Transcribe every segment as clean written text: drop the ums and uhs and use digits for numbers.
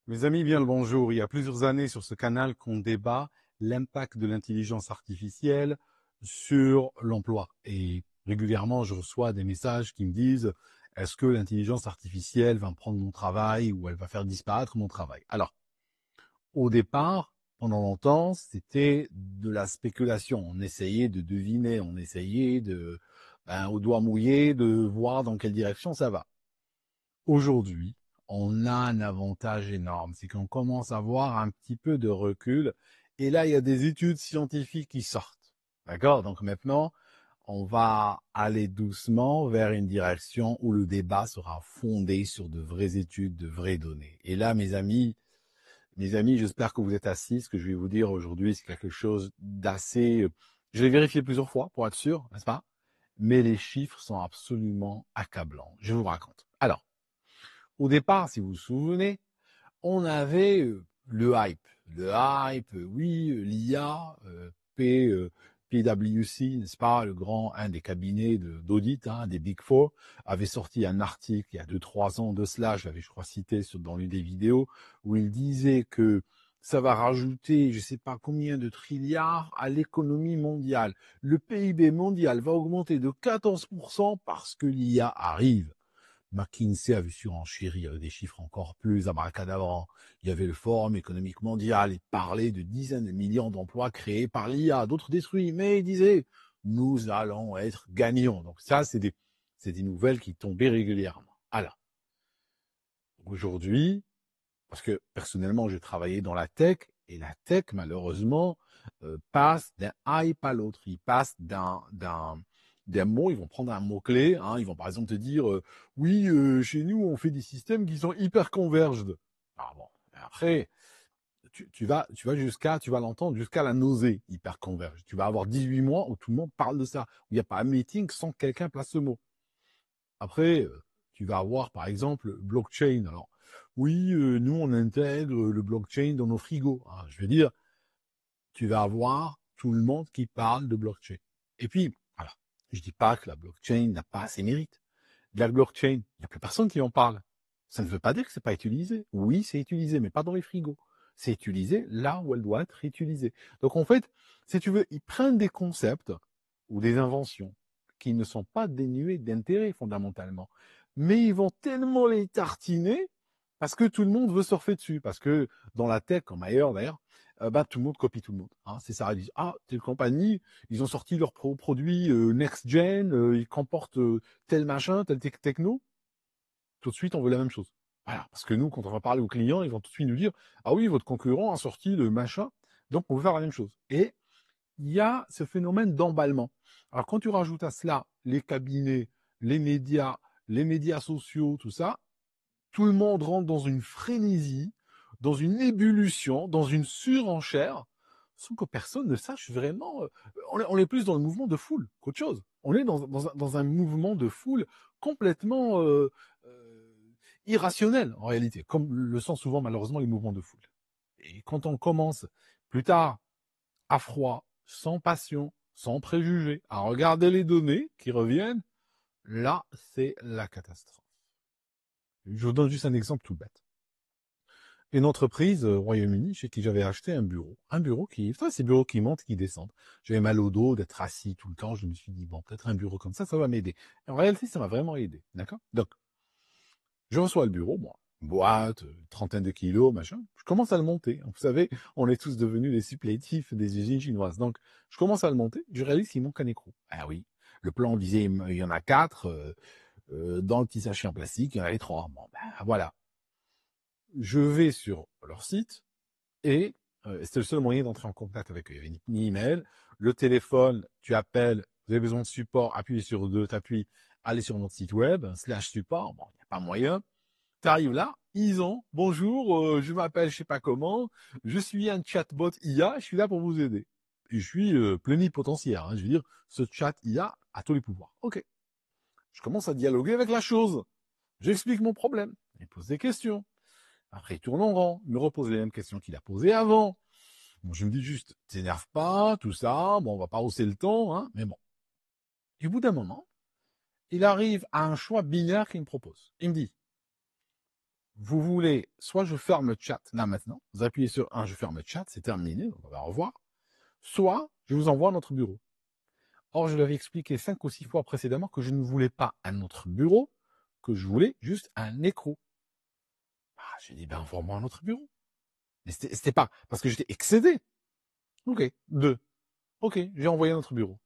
Mes amis, bien le bonjour. Il y a plusieurs années sur ce canal qu'on débat l'impact de l'intelligence artificielle sur l'emploi. Et régulièrement, je reçois des messages qui me disent, est-ce que l'intelligence artificielle va me prendre mon travail ou elle va faire disparaître mon travail? Alors, au départ, pendant longtemps, c'était de la spéculation. On essayait de deviner, on essayait au doigt mouillé, de voir dans quelle direction ça va. Aujourd'hui, on a un avantage énorme, c'est qu'on commence à avoir un petit peu de recul. Et là, il y a des études scientifiques qui sortent. D'accord? Donc maintenant, on va aller doucement vers une direction où le débat sera fondé sur de vraies études, de vraies données. Et là, mes amis, j'espère que vous êtes assis. Ce que je vais vous dire aujourd'hui, c'est quelque chose d'assez... Je l'ai vérifié plusieurs fois pour être sûr, n'est-ce pas? Mais les chiffres sont absolument accablants. Je vous raconte. Alors, au départ, si vous vous souvenez, on avait le hype. Le hype, oui, l'IA, PwC, n'est-ce pas, un des cabinets d'audit, des Big Four, avait sorti un article il y a 2-3 ans de cela, je l'avais, je crois, cité dans l'une des vidéos, où il disait que ça va rajouter, je ne sais pas combien de trilliards à l'économie mondiale. Le PIB mondial va augmenter de 14% parce que l'IA arrive. McKinsey a vu surenchérir des chiffres encore plus abracadabrants. Il y avait le Forum économique mondial, il parlait de dizaines de millions d'emplois créés par l'IA, d'autres détruits, mais il disait, nous allons être gagnants. Donc ça, c'est des nouvelles qui tombaient régulièrement. Alors, aujourd'hui, parce que personnellement, j'ai travaillé dans la tech, et la tech, malheureusement, passe d'un hype à l'autre. Il passe d'un mot, ils vont prendre un mot-clé, ils vont par exemple te dire, oui, chez nous, on fait des systèmes qui sont hyper converged. Alors bon, après, tu vas l'entendre jusqu'à la nausée, hyper converged. Tu vas avoir 18 mois où tout le monde parle de ça, où il n'y a pas un meeting sans que quelqu'un place ce mot. Après, tu vas avoir, par exemple, blockchain. Alors, oui, nous, on intègre le blockchain dans nos frigos. Je veux dire, tu vas avoir tout le monde qui parle de blockchain. Et puis, voilà, je dis pas que la blockchain n'a pas ses mérites. De la blockchain, il n'y a plus personne qui en parle. Ça ne veut pas dire que c'est pas utilisé. Oui, c'est utilisé, mais pas dans les frigos. C'est utilisé là où elle doit être utilisée. Donc, en fait, si tu veux, ils prennent des concepts ou des inventions qui ne sont pas dénuées d'intérêt fondamentalement, mais ils vont tellement les tartiner parce que tout le monde veut surfer dessus. Parce que dans la tech, comme ailleurs d'ailleurs, tout le monde copie tout le monde. C'est ça, ils disent, telle compagnie, ils ont sorti leur produit next-gen, ils comportent tel machin, tel techno. Tout de suite, on veut la même chose. Voilà, parce que nous, quand on va parler aux clients, ils vont tout de suite nous dire, ah oui, votre concurrent a sorti le machin, donc on veut faire la même chose. Et il y a ce phénomène d'emballement. Alors quand tu rajoutes à cela les cabinets, les médias sociaux, tout ça, tout le monde rentre dans une frénésie, dans une ébullition, dans une surenchère, sans que personne ne sache vraiment. On est plus dans le mouvement de foule qu'autre chose. On est dans un mouvement de foule complètement irrationnel, en réalité, comme le sont souvent malheureusement les mouvements de foule. Et quand on commence plus tard à froid, sans passion, sans préjugés, à regarder les données qui reviennent, là, c'est la catastrophe. Je vous donne juste un exemple tout bête. Une entreprise au Royaume-Uni chez qui j'avais acheté un bureau. Un bureau ces bureaux qui montent, qui descendent. J'avais mal au dos d'être assis tout le temps. Je me suis dit, bon, peut-être un bureau comme ça va m'aider. En réalité, ça m'a vraiment aidé. D'accord? Donc, je reçois le bureau, moi. Boîte, trentaine de kilos, machin. Je commence à le monter. Vous savez, on est tous devenus les supplétifs des usines chinoises. Donc, je commence à le monter. Je réalise qu'il manque un écrou. Ah oui. Le plan disait, il y en a 4. Dans le petit sachet en plastique, il y en avait 3. Bon, voilà. Je vais sur leur site et c'était le seul moyen d'entrer en contact avec eux. Il y avait ni email, le téléphone, tu appelles, vous avez besoin de support, appuyez sur 2, t'appuies, allez sur notre site web, /support, bon, il n'y a pas moyen. Tu arrives là, ils ont, bonjour, je m'appelle je sais pas comment, je suis un chatbot IA, je suis là pour vous aider. Et je suis plénipotentiaire, je veux dire, ce chat IA a tous les pouvoirs. Ok. Je commence à dialoguer avec la chose. J'explique mon problème. Il pose des questions. Après, il tourne en rond, il me repose les mêmes questions qu'il a posées avant. Bon, je me dis juste, t'énerve pas, tout ça, bon, on va pas hausser le ton, mais bon. Et au bout d'un moment, il arrive à un choix binaire qu'il me propose. Il me dit, vous voulez, soit je ferme le chat là maintenant, vous appuyez sur 1, je ferme le chat, c'est terminé, on va revoir, soit je vous envoie à notre bureau. Or, je l'avais expliqué 5 ou 6 fois précédemment que je ne voulais pas un autre bureau, que je voulais juste un écrou. Ah, j'ai dit, ben, envoie-moi un autre bureau. Mais c'était pas, parce que j'étais excédé. Ok, 2. Ok, j'ai envoyé un autre bureau.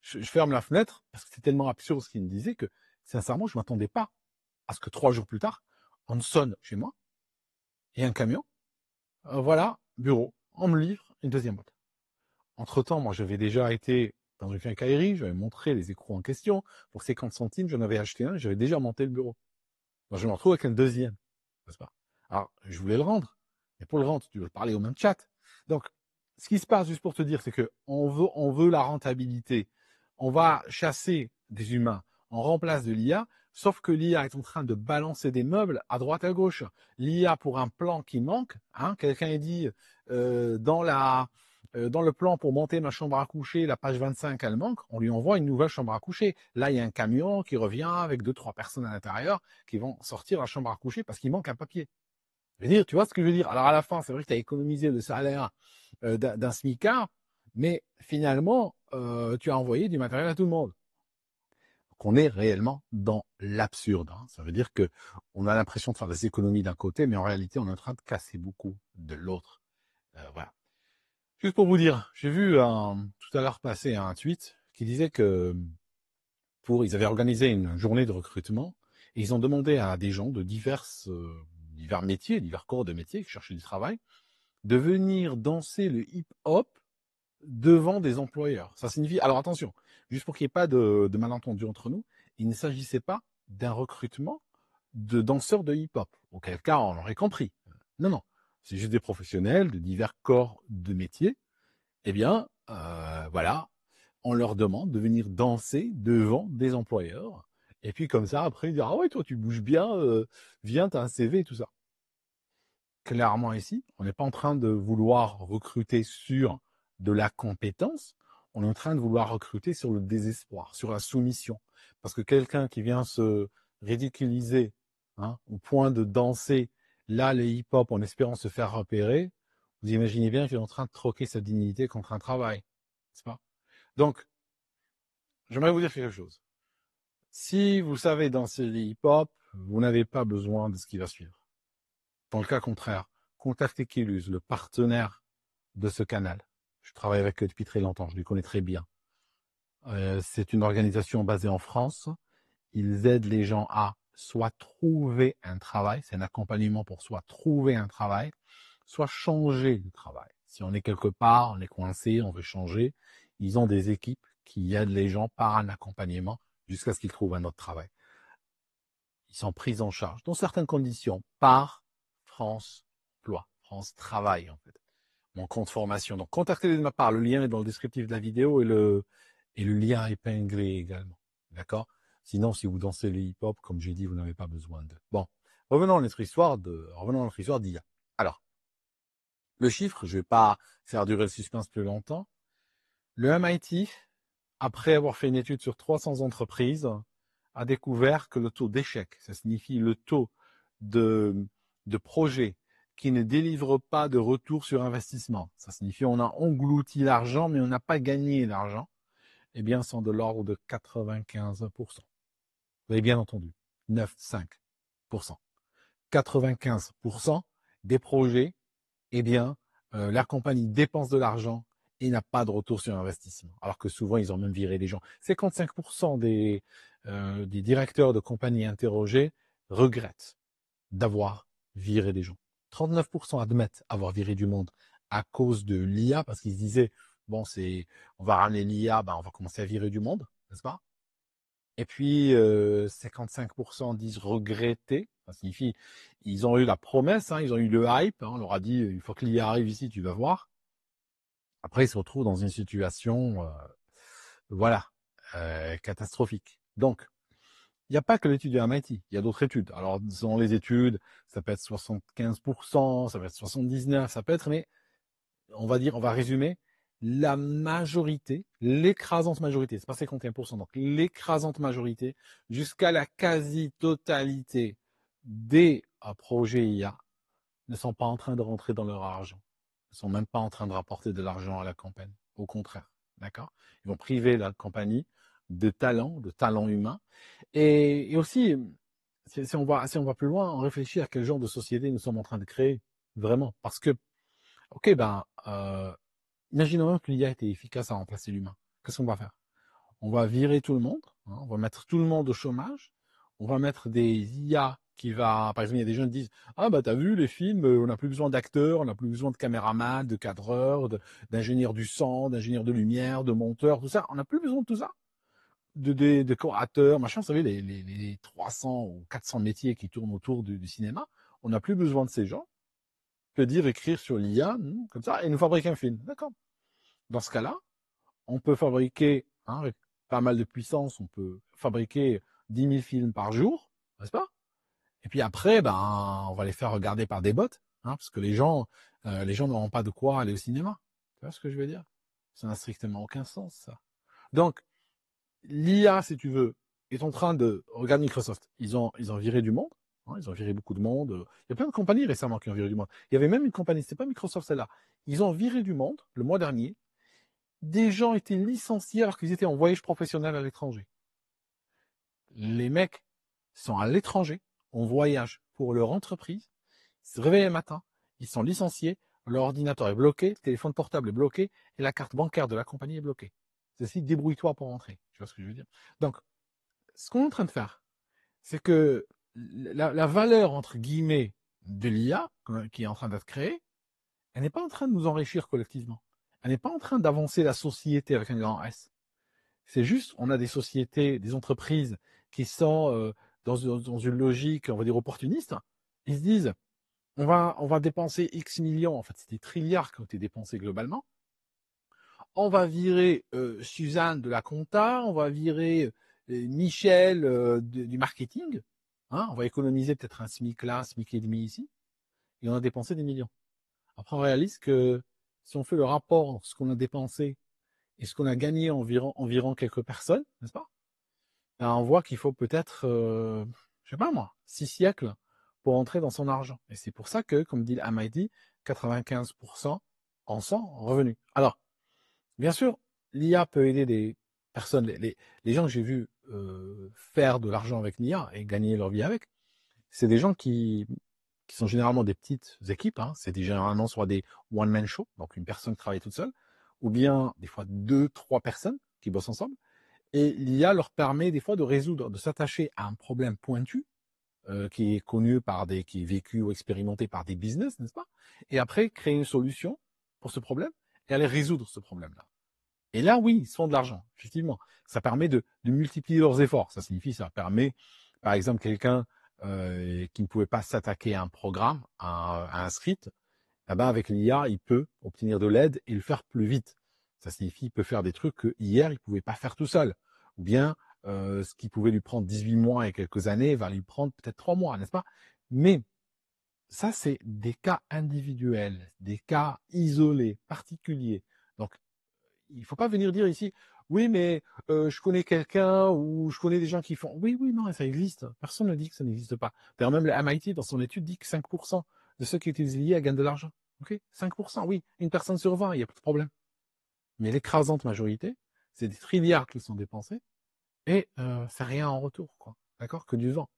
Je ferme la fenêtre, parce que c'est tellement absurde ce qu'il me disait que, sincèrement, je ne m'attendais pas à ce que 3 jours plus tard, on me sonne chez moi, il y a un camion, voilà, bureau, on me livre une deuxième boîte. Entre-temps, moi, j'avais déjà été dans une quincaillerie, j'avais montré les écrous en question. Pour 50 centimes, j'en avais acheté un, j'avais déjà monté le bureau. Donc, je me retrouve avec un deuxième, n'est-ce pas? Alors, je voulais le rendre. Mais pour le rendre, tu veux parler au même chat. Donc, ce qui se passe, juste pour te dire, c'est que on veut la rentabilité. On va chasser des humains. On remplace de l'IA, sauf que l'IA est en train de balancer des meubles à droite à gauche. L'IA pour un plan qui manque, hein, quelqu'un a dit dans dans le plan pour monter ma chambre à coucher, la page 25, elle manque, on lui envoie une nouvelle chambre à coucher. Là, il y a un camion qui revient avec 2-3 personnes à l'intérieur qui vont sortir la chambre à coucher parce qu'il manque un papier. Je veux dire, tu vois ce que je veux dire? Alors à la fin, c'est vrai que tu as économisé le salaire d'un smicard, mais finalement, tu as envoyé du matériel à tout le monde. Donc on est réellement dans l'absurde. Hein. Ça veut dire que on a l'impression de faire des économies d'un côté, mais en réalité, on est en train de casser beaucoup de l'autre. Voilà. Juste pour vous dire, j'ai vu tout à l'heure passer un tweet qui disait que ils avaient organisé une journée de recrutement et ils ont demandé à des gens de divers métiers, divers corps de métiers qui cherchaient du travail, de venir danser le hip-hop devant des employeurs. Ça signifie, alors attention, juste pour qu'il n'y ait pas de malentendu entre nous, il ne s'agissait pas d'un recrutement de danseurs de hip-hop, auquel cas on aurait compris. Non, non, c'est juste des professionnels de divers corps de métiers. Eh bien, voilà, on leur demande de venir danser devant des employeurs. Et puis comme ça, après, ils disent, ah ouais, toi tu bouges bien, viens, t'as un CV et tout ça. Clairement ici, on n'est pas en train de vouloir recruter sur de la compétence, on est en train de vouloir recruter sur le désespoir, sur la soumission. Parce que quelqu'un qui vient se ridiculiser hein, au point de danser là les hip-hop en espérant se faire repérer, vous imaginez bien qu'il est en train de troquer sa dignité contre un travail. N'est-ce pas? Donc, j'aimerais vous dire quelque chose. Si vous savez danser les hip-hop, vous n'avez pas besoin de ce qui va suivre. Dans le cas contraire, contactez Kelus, le partenaire de ce canal. Je travaille avec eux depuis très longtemps, je les connais très bien. C'est une organisation basée en France. Ils aident les gens à soit trouver un travail, c'est un accompagnement pour soit trouver un travail, soit changer de travail. Si on est quelque part, on est coincé, on veut changer, ils ont des équipes qui aident les gens par un accompagnement jusqu'à ce qu'ils trouvent un autre travail. Ils sont pris en charge, dans certaines conditions, par France Emploi, France Travail en fait. Mon compte formation. Donc contactez-les de ma part. Le lien est dans le descriptif de la vidéo et le lien épinglé également. D'accord? Sinon, si vous dansez le hip-hop, comme j'ai dit, vous n'avez pas besoin de. Bon, revenons à notre histoire d'IA. Alors, le chiffre, je ne vais pas faire durer le suspense plus longtemps. Le MIT, après avoir fait une étude sur 300 entreprises, a découvert que le taux d'échec, ça signifie le taux de projets qui ne délivrent pas de retour sur investissement, ça signifie qu'on a englouti l'argent mais on n'a pas gagné l'argent, eh bien sont de l'ordre de 95%. Vous avez bien entendu, 9,5%. 95% des projets, eh bien, la compagnie dépense de l'argent et n'a pas de retour sur investissement. Alors que souvent, ils ont même viré des gens. 55% des directeurs de compagnies interrogés regrettent d'avoir viré des gens. 39% admettent avoir viré du monde à cause de l'IA parce qu'ils se disaient, bon, on va ramener l'IA, ben, on va commencer à virer du monde, n'est-ce pas? Et puis, 55% disent regretter. Ça signifie, ils ont eu la promesse, hein, ils ont eu le hype. Hein, on leur a dit, il faut que l'IA arrive ici, tu vas voir. Après, ils se retrouvent dans une situation, voilà, catastrophique. Donc, il n'y a pas que l'étude de MIT, il y a d'autres études. Alors, selon les études, ça peut être 75%, ça peut être 79%, ça peut être, mais on va résumer, la majorité, l'écrasante majorité, c'est pas 51%, donc l'écrasante majorité, jusqu'à la quasi-totalité des projets IA ne sont pas en train de rentrer dans leur argent. Ils ne sont même pas en train de rapporter de l'argent à la campagne. Au contraire, d'accord? Ils vont priver la compagnie de talents humains. Et aussi, si on va plus loin, on réfléchit à quel genre de société nous sommes en train de créer, vraiment. Parce que, ok, imaginons même que l'IA était efficace à remplacer l'humain. Qu'est-ce qu'on va faire? On va virer tout le monde, hein, on va mettre tout le monde au chômage, on va mettre des IA par exemple, il y a des gens qui disent, ah bah t'as vu les films, on n'a plus besoin d'acteurs, on n'a plus besoin de caméramans, de cadreurs, d'ingénieurs du son, d'ingénieurs de lumière, de monteurs, tout ça, on n'a plus besoin de tout ça, de décorateurs, machin, vous savez, les 300 ou 400 métiers qui tournent autour du cinéma, on n'a plus besoin de ces gens, que dire écrire sur l'IA, comme ça, et nous fabriquer un film, d'accord? Dans ce cas-là, on peut fabriquer, hein, avec pas mal de puissance, on peut fabriquer 10 000 films par jour, n'est-ce pas? Et puis après, on va les faire regarder par des bots, hein, parce que les gens n'auront pas de quoi aller au cinéma. Tu vois ce que je veux dire? Ça n'a strictement aucun sens, ça. Donc, l'IA, si tu veux, est en train de... Regarde Microsoft, ils ont viré du monde, hein, ils ont viré beaucoup de monde. Il y a plein de compagnies récemment qui ont viré du monde. Il y avait même une compagnie, c'était pas Microsoft celle-là. Ils ont viré du monde le mois dernier. Des gens étaient licenciés alors qu'ils étaient en voyage professionnel à l'étranger. Les mecs sont à l'étranger, en voyage pour leur entreprise, ils se réveillent le matin, ils sont licenciés, leur ordinateur est bloqué, le téléphone portable est bloqué et la carte bancaire de la compagnie est bloquée. Ceci, débrouille-toi pour rentrer. Tu vois ce que je veux dire? Donc, ce qu'on est en train de faire, c'est que la valeur, entre guillemets, de l'IA qui est en train d'être créée, elle n'est pas en train de nous enrichir collectivement. Elle n'est pas en train d'avancer la société avec un grand S. C'est juste, on a des sociétés, des entreprises qui sont dans une logique, on va dire, opportuniste. Ils se disent, on va dépenser X millions, en fait, c'est des trilliards qui ont été dépensés globalement. On va virer Suzanne de la compta, on va virer Michel du marketing. Hein, on va économiser peut-être un SMIC là, un SMIC et demi ici. Et on a dépensé des millions. Après, on réalise que si on fait le rapport entre ce qu'on a dépensé et ce qu'on a gagné environ quelques personnes, n'est-ce pas? On voit qu'il faut peut-être, je sais pas moi, 6 siècles pour entrer dans son argent. Et c'est pour ça que, comme dit MIT, 95% en sont revenus. Alors, bien sûr, l'IA peut aider des personnes, les gens que j'ai vus faire de l'argent avec l'IA et gagner leur vie avec, c'est des gens qui sont généralement des petites équipes, hein. C'est généralement soit des one-man show, donc une personne qui travaille toute seule, ou bien des fois 2, 3 personnes qui bossent ensemble. Et l'IA leur permet des fois de résoudre, de s'attacher à un problème pointu qui est connu qui est vécu ou expérimenté par des business, n'est-ce pas? Et après, créer une solution pour ce problème et aller résoudre ce problème-là. Et là, oui, ils se font de l'argent, effectivement. Ça permet de multiplier leurs efforts. Ça permet, par exemple, quelqu'un qui ne pouvait pas s'attaquer à un programme, à un script, avec l'IA, il peut obtenir de l'aide et le faire plus vite. Ça signifie qu'il peut faire des trucs que hier, il ne pouvait pas faire tout seul. Ou bien, ce qui pouvait lui prendre 18 mois et quelques années va lui prendre peut-être 3 mois, n'est-ce pas? Mais ça, c'est des cas individuels, des cas isolés, particuliers. Donc, il ne faut pas venir dire ici, oui, mais je connais quelqu'un ou je connais des gens qui font. Oui, oui, non, ça existe. Personne ne dit que ça n'existe pas. D'ailleurs, même le MIT, dans son étude, dit que 5% de ceux qui utilisent l'IA gagnent de l'argent. Ok, 5%, oui, une personne sur 20, il n'y a pas de problème. Mais l'écrasante majorité, c'est des trilliards qui sont dépensés et c'est rien en retour, quoi. D'accord? Que du vent.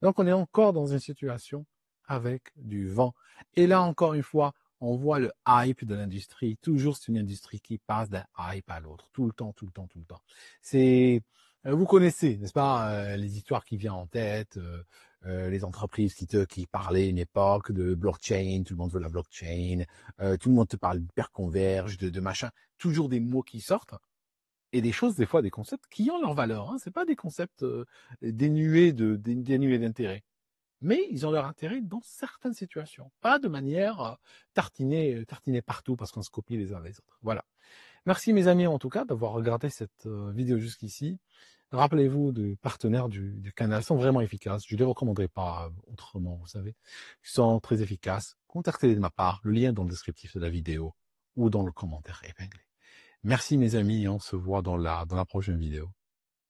Donc, on est encore dans une situation avec du vent. Et là, encore une fois, on voit le hype de l'industrie. Toujours, c'est une industrie qui passe d'un hype à l'autre. Tout le temps, tout le temps, tout le temps. Vous connaissez, n'est-ce pas, les histoires qui viennent en tête, les entreprises qui parlaient une époque de blockchain, tout le monde veut la blockchain, tout le monde te parle d'hyperconverge, de machin. Toujours des mots qui sortent. Et des choses, des fois, des concepts qui ont leur valeur. Hein. C'est pas des concepts dénués d'intérêt. Mais ils ont leur intérêt dans certaines situations. Pas de manière tartinée partout parce qu'on se copie les uns les autres. Voilà. Merci mes amis en tout cas d'avoir regardé cette vidéo jusqu'ici. Rappelez-vous des partenaires du canal, ils sont vraiment efficaces. Je ne les recommanderais pas autrement, vous savez. Ils sont très efficaces. Contactez-les de ma part, le lien dans le descriptif de la vidéo ou dans le commentaire épinglé. Merci mes amis, on se voit dans la prochaine vidéo.